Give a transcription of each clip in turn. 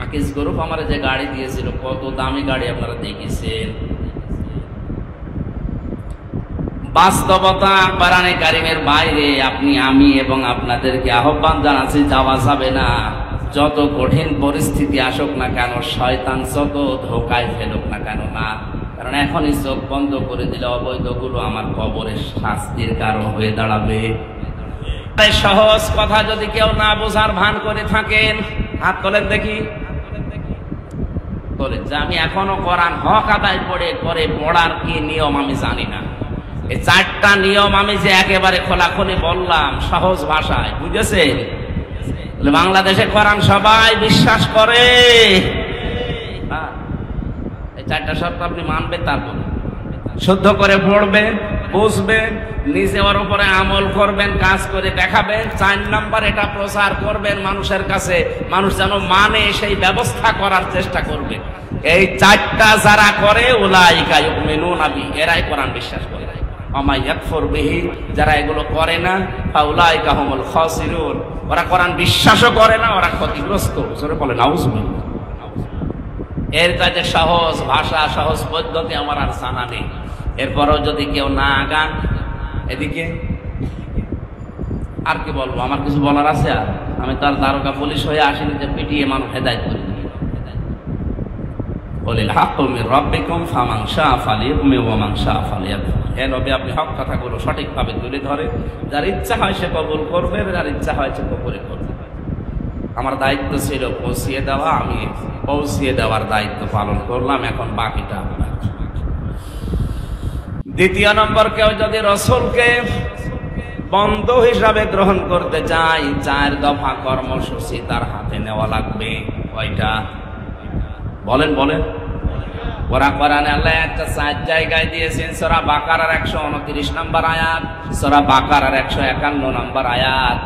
আকিস গ্রুপ আমার যে গাড়ি দিয়েছিল, কত দামি গাড়ি আপনারা দেখেছেন। বাস্তবতা কোরআনে কারিমের বাইরে আপনি, আমি এবং আপনাদেরকে আহ্বান জানাচ্ছি, যাওয়া যাবে না। যত কঠিন পরিস্থিতি আসুক না কেন, শয়তান যত ধোকায় ফেলুক না কেন, না। কারণ এখনই চোখ বন্ধ করে দিলে অবৈধগুলো আমার কবরের শাস্তির কারণ হয়ে দাঁড়াবে। তাই সহজ কথা যদি কেউ না বোঝার ভান করে থাকেন, হাত তোলেন দেখি। বলে যে আমি এখনো কোরআন হক আদায় করে পড়ার কি নিয়ম আমি জানি না। এই 4টা নিয়ম আমি যে একেবারে খোলাখুলি বললাম সহজ ভাষায়, বুঝেছেন? বাংলাদেশে কোরআন সবাই বিশ্বাস করে, এই 4টা শর্ত আপনি মানবেন, তারপর শুদ্ধ করে পড়বেন, বুঝবেন, নিজে ওর উপরে আমল করবেন, কাজ করে দেখাবেন। 4 নম্বর এটা প্রচার করবেন মানুষের কাছে, মানুষ যেন মানে সেই ব্যবস্থা করার চেষ্টা করবে। এই 4টা যারা করে উলাইকা ইউমিনুনা বিহি, এরাই কোরআন বিশ্বাস করে। ওমা ইয়াকফুর বিহি, যারা এগুলো করে না, ফাউলাইকা হুমুল খাসিরুন, ওরা কোরআন বিশ্বাসও করে না, ওরা ক্ষতিগ্রস্ত। জোরে বলে নাউজুবিল্লাহ। এর কাছে সহজ ভাষা, সহজ পদ্ধতি আমার আর জানা নেই। এরপরও যদি কেউ না আগান, এদিকে আর কি বলবো, আমার কিছু বলার আছে? আর আমি তার দারোগা পুলিশ হয়ে আসিনি যে পিটিয়ে মানুষ হেদায়েত করি। বলিল হাক্কু মির রাব্বিকুম ফামান শাআ ফালিউমিন ওয়া মান শাআ ফালিয়াকফুর। হে নবী, আপনি হক কথাগুলো সঠিকভাবে তুলে ধরে, যার ইচ্ছা হয় সে কবুল করবে, যার ইচ্ছা হয় সে কবুল করবে। আমার দায়িত্ব ছিল পৌঁছিয়ে দেওয়া, আমি পৌঁছিয়ে দেওয়ার দায়িত্ব পালন করলাম, এখন বাকিটা আপনার। দ্বিতীয় নম্বর, কেউ যদি রাসূলকে বন্ধু হিসাবে গ্রহণ করতে চায়, 4 দফা কর্মসূচি তার হাতে নেওয়া লাগবে। কয়টা বলেন? ওরা কোরআনে আল্লাহ একটা 4 জায়গায় দিয়েছেন। সূরা বাকারার 129 নম্বর আয়াত, সূরা বাকারার 151 নম্বর আয়াত,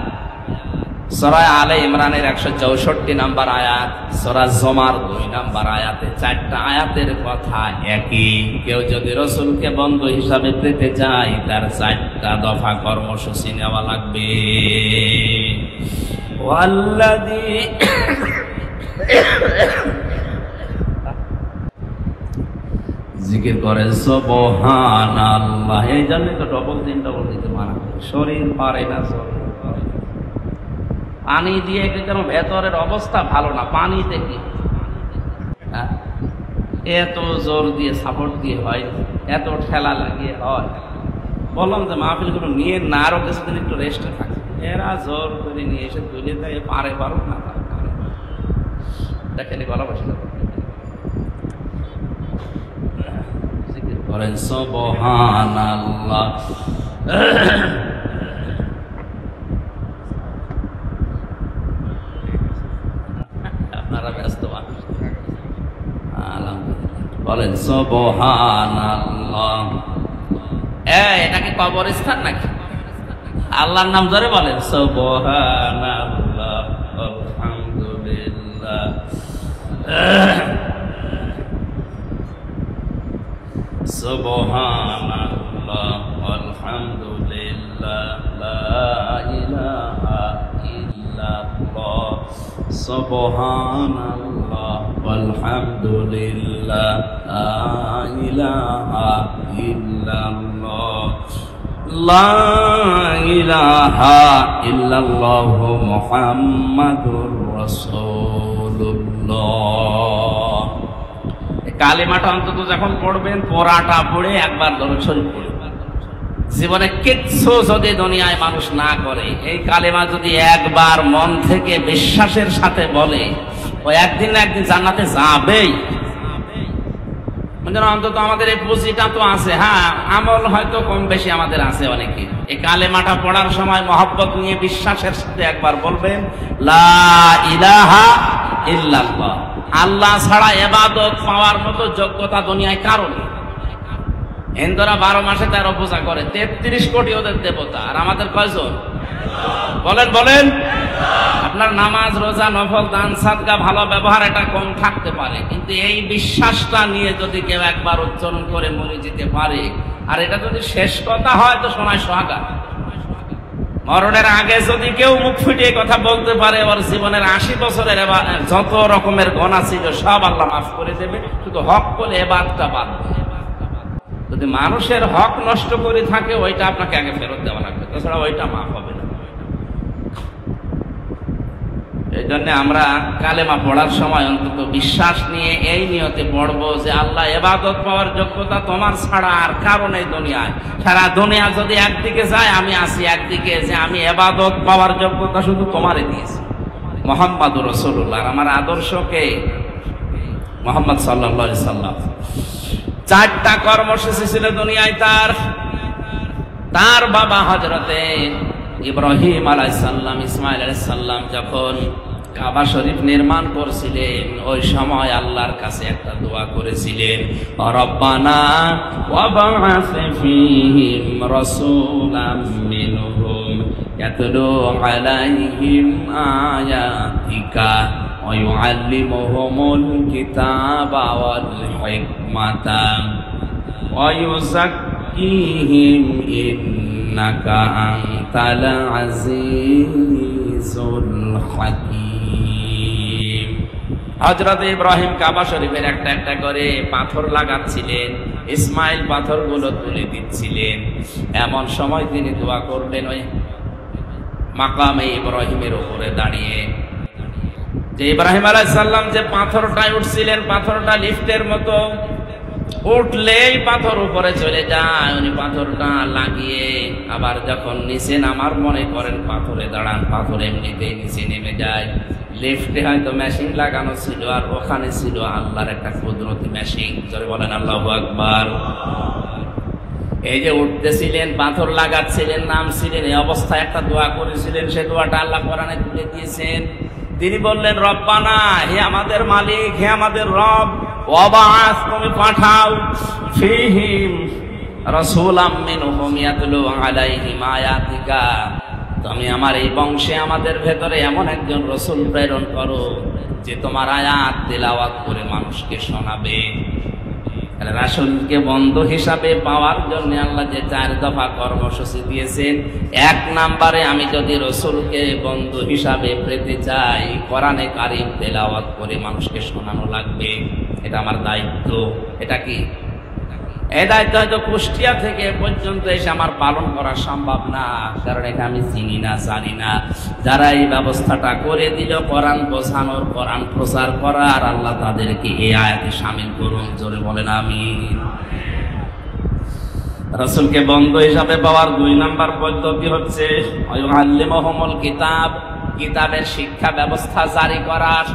সূরা আলে ইমরানের 164 নম্বর আয়াত, সূরা জুমার 2 নম্বর আয়াতে 4টা আয়াতের কথা একই। কেউ যদি রাসূলকে বন্ধু হিসাবে পেতে চায়, তার 4টা দফা কর্মসূচি নেওয়া লাগবে। ওয়াল্লাযী জিকির করে সুবহানাল্লাহ। এই জন্যই তো ডবল দিতে মানা, শরীর পারে না। পানি দিয়ে কেন ভেতরের অবস্থা ভালো না, পানিতে কি এত জোর দিয়ে সাপোর্ট দিয়ে হয়, এত ঠেলা লাগিয়ে হয়। বললাম যে মাহফিলগুলো নিয়ে না, আরো কিছুদিন একটু রেস্টে থাকে। এরা জোর করে নিয়ে এসে তুলে দেয়, পারো না, দেখেনি গলা বসে করেন সুবহানাল্লাহ। আপনারা ব্যস্ত মানুষ, আলহামদুলিল্লাহ বলেন সুবহানাল্লাহ। এটা কি কবরস্থান নাকি? আল্লাহর নাম ধরে বলেন সুবহানাল্লাহ, আলহামদুলিল্লাহ, সুবহানাল্লাহ, আলহামদুলিল্লাহ, লা ইলাহা ইল্লাল্লাহ, সুবহানাল্লাহ, আলহামদুলিল্লাহ, লা ইলাহা ইল্লাল্লাহ, লা ইলাহা ইল্লাল্লাহ, মুহাম্মাদুর রাসূলুল্লাহ। কালিমাটা অন্তত যখন পড়বেন, পড়াটা পড়ে একবার দরুদ শরীফ পড়বেন। জীবনে কিচ্ছু যদি দুনিয়ায় মানুষ না করে, এই কালিমা যদি একবার মন থেকে বিশ্বাসের সাথে বলে, ও একদিন না একদিন জান্নাতে যাবেই। অন্তত আমাদের এই পুঁজিটা তো আছে। হ্যাঁ, আমল হয়তো কম বেশি আমাদের আছে অনেকে। এই কালেমাটা পড়ার সময় মহব্বত নিয়ে বিশ্বাসের সাথে একবার বলবেন, লা ইলাহা ইল্লাল্লাহ। আল্লাহ ছাড়া ইবাদত পাওয়ার মতো যোগ্যতা দুনিয়ায় কারো নেই। হিন্দুরা 12 মাসে 13 পূজা করে, 33 কোটি ওদের দেবতা। আর আমাদের কয়জন? বলেন। আপনার নামাজ, রোজা, নফল, দান, সাদকা, ভালো ব্যবহার এটা কম থাকতে পারে, কিন্তু এই বিশ্বাসটা নিয়ে যদি কেউ একবার উচ্চারণ করে মরে যেতে পারে, আর এটা যদি শেষ কথা হয় তো শোনায় সোহাগা। মরণের আগে যদি কেউ মুখ ফুটিয়ে কথা বলতে পারে, ওর জীবনের 80 বছরের যত রকমের গুনাহ ছিল সব আল্লাহ মাফ করে দেবে, শুধু হক বলে এবাদতটা বাদ। যদি মানুষের হক নষ্ট করে থাকে ওইটা আপনাকে আগে ফেরত দেওয়া লাগবে, তাছাড়া ওইটা মাফ হবে না। এই জন্য আমরা কালেমা পড়ার সময় অন্তত বিশ্বাস নিয়ে এই নিয়তে পড়বো যে আল্লাহ ইবাদত পাওয়ার যোগ্যতা তোমার ছাড়া আর কারো নেই দুনিয়ায়। সারা দুনিয়া যদি একদিকে যায়, আমি আসি একদিকে, যে আমি ইবাদত পাওয়ার যোগ্যতা শুধু তোমারে দিয়েছি। মুহাম্মাদুর রাসূলুল্লাহ, আমার আদর্শকে মুহাম্মদ সাল্লাল্লাহু আলাইহি সাল্লাম। 4টা কর্মসূচি ছিল দুনিয়ায় তার বাবা হযরতে ইব্রাহিম আলাইহিস সালাম, ইসমাঈল আলাইহিস সালাম যখন কাবা শরীফ নির্মাণ করছিলেন, ওই সময় আল্লাহর কাছে একটা দোয়া করেছিলেন, রব্বানা ওয়াবআস ফীহিম রাসূলাম মিনহুম ইয়াতলু আলাইহিম আয়াতিকা ওয়া ইউআল্লিমুহুমুল কিতাবা ওয়াল হিকমাতা ওয়া ইউযাক্কিহিম ইন্নাকা আনতাল আজিজুল হাকীম। হযরত ইব্রাহিম কাবা শরীফের একটা একটা করে পাথর লাগাচ্ছিলেন, ইসমাইল পাথরগুলো তুলে দিচ্ছিলেন। এমন সময় তিনি দোয়া করলেন ওই মাকামে ইব্রাহিমের উপরে দাঁড়িয়ে, যে ইব্রাহিম আলাইহিস সালাম যে পাথরটায় উঠছিলেন, পাথরটা লিফটের মতো, উঠলেই পাথর উপরে চলে যায়, উনি পাথরটা লাগিয়ে আবার যখন নিচে নামার মনে করেন পাথরে দাঁড়ান, পাথর এমনিতেই নিচে নেমে যায়। লিফটে হয়তো মেশিন লাগানো ছিল, আর ওখানে ছিল আল্লাহর একটা কুদরতি মেশিন। জোরে বলেন আল্লাহু আকবার। এই যে উঠতেছিলেন, পাথর লাগাচ্ছিলেন, নামছিলেন, এই অবস্থায় একটা দোয়া করেছিলেন, সে দোয়াটা আল্লাহ কোরআনে তুলে দিয়েছেন। তিনি বললেন, রব্বানা, হে আমাদের মালিক, হে আমাদের রব, ওয়াবাস, তুমি পাঠাও, ফীহিম রাসূলাম মিনহুম ইয়াতলু আলাইহিম আয়াতিকা, তুমি আমার এই বংশে আমাদের ভেতরে এমন একজন রাসূল প্রেরণ করো যে তোমার আয়াত তেলাওয়াত করে মানুষকে শোনাবে। রাসূলকে বন্ধু হিসাবে পাওয়ার জন্য আল্লাহ যে 4 দফা কর্মসূচি দিয়েছেন, 1 নম্বরে আমি যদি রাসূলকে বন্ধু হিসাবে পেতে চাই, কোরআনে কারীম তেলাওয়াত করে মানুষকে শোনানো লাগবে। এটা আমার দায়িত্ব। এটা কি? এই দায়িত্ব হয়তো কুষ্টিয়া থেকে পর্যন্ত এসে আমার পালন করা সম্ভব না, কারণ এটা আমি চিনি না, জানি না। যারা এই ব্যবস্থাটা করে দিল কোরআন বোঝানোর, কোরআন প্রচার করার, আল্লাহ তাদেরকে এই আয়াতে শামিল করুন। জোরে বলেন আমিন। রাসূলকে বন্ধু হিসাবে পাওয়ার 2 নম্বর পদ্ধতি হচ্ছে আল্লিমুহুমুল কিতাব, কিতাবের শিক্ষা ব্যবস্থা জারি করার।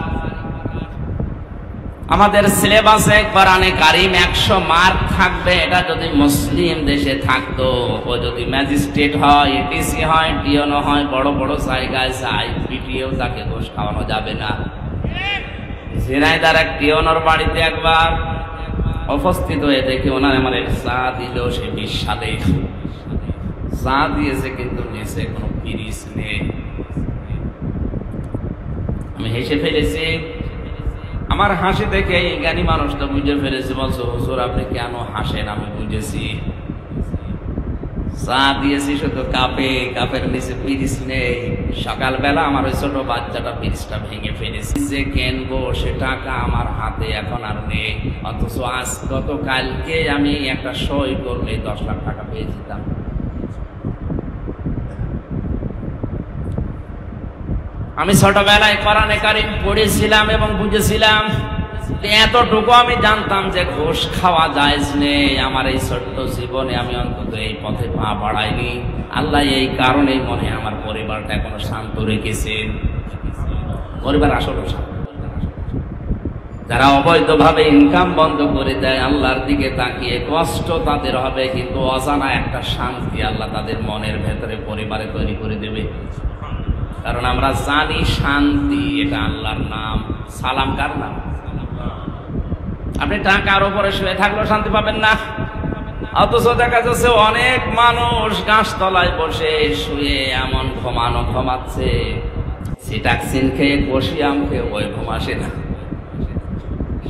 আমাদের সিলেবাসে কোরআনে কারীম 100 মার্ক থাকবে। এটা যদি মুসলিম দেশে থাকতো, ও যদি ম্যাজিস্ট্রেট হয়, ডিসি হয়, ডিওনো হয়, বড় বড় জায়গায় যায়, পিটিয়েও তাকে দোষ খাওয়ানো যাবে না। ঝিনাইদার এক ডিওনোর বাড়িতে একবার উপস্থিত হয়ে দেখি ওনার আমার চা দিল, সে 20 সালে চা দিয়েছে, কিন্তু নিচে কোনো পিরিচ নেই। আমি হেসে ফেলেছি। আমার হাসি দেখে এই জ্ঞানী মানুষটা বুঝে ফেলেছে, বলছো হুজুর আপনি কেন হাসেন? আমি বুঝেছি, চা দিয়েছি শুধু কাপে, কাপের নিচে পিরিচ নেই। সকালবেলা আমার ওই ছোট বাচ্চাটা পিরিচটা ভেঙে ফেলেছি, যে কেনবো সে টাকা আমার হাতে এখন আর নেই। অথচ আজ গতকালকে আমি একটা সই করলে 10 লাখ টাকা পেয়ে যেতাম। আমি ছোটবেলায় কোরআনে কারীম পড়েছিলাম এবং বুঝেছিলাম, এতটুকু আমি জানতাম যে ঘুষ খাওয়া জায়েজ নেই। আমার এই ছোট্ট জীবনে আমি অন্তত এই পথে পা বাড়াইনি। আল্লাহ এই কারণেই মনে আমার পরিবারটা এখনো শান্ত রেখেছেন। পরিবার আসলে শান্ত। যারা অবৈধভাবে ইনকাম বন্ধ করে দেয়, আল্লাহর দিকে তাকিয়ে কষ্ট তাদের হবে, কিন্তু অজানা একটা শান্তি আল্লাহ তাদের মনের ভেতরে পরিবারে তৈরি করে দেবে। কারণ আমরা জানি শান্তি এটা আল্লাহর নাম। সালাম কার নাম? আপনি টাকার উপরে শুয়ে থাকলেও শান্তি পাবেন না, অথচ দেখা যাচ্ছে অনেক মানুষ গাছতলায় বসে শুয়ে এমন ঘুমাচ্ছে, সিটাক্সিন খেয়ে, বসিয়াম খেয়ে, ওই ঘুম আসে না।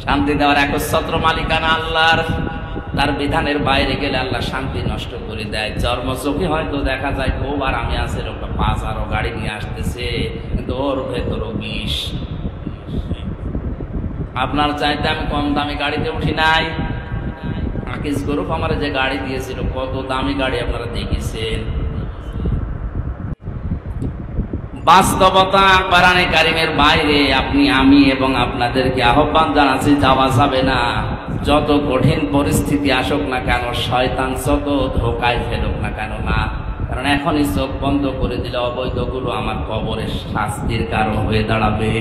শান্তি দেওয়ার একচ্ছত্র মালিকানা আল্লাহর। তার বিধানের বাইরে গেলে আল্লাহ শান্তি নষ্ট করে দেয়। চর্মচোখে হয়তো দেখা যায় খুব খুব আরামে আছে, লোকটা 5 গাড়ি নিয়ে আসতেছে, কিন্তু ওর ভেতরও বিষ। আপনার চাইতে আমি কম দামি গাড়িতে উঠি নাই। আকিস গ্রুপ আমার যে গাড়ি দিয়েছিল, কত দামি গাড়ি আপনারা দেখেছেন। বাস্তবতা কোরআনে কারিমের বাইরে আপনি, আমি এবং আপনাদেরকে আহ্বান জানাচ্ছি, যাওয়া যাবে না। যত কঠিন পরিস্থিতি আসুক না কেন, শয়তান যত ধোকায় ফেলুক না কেন, না। কারণ এখনই চোখ বন্ধ করে দিলে অবৈধগুলো আমার কবরের শাস্তির কারণ হয়ে দাঁড়াবে।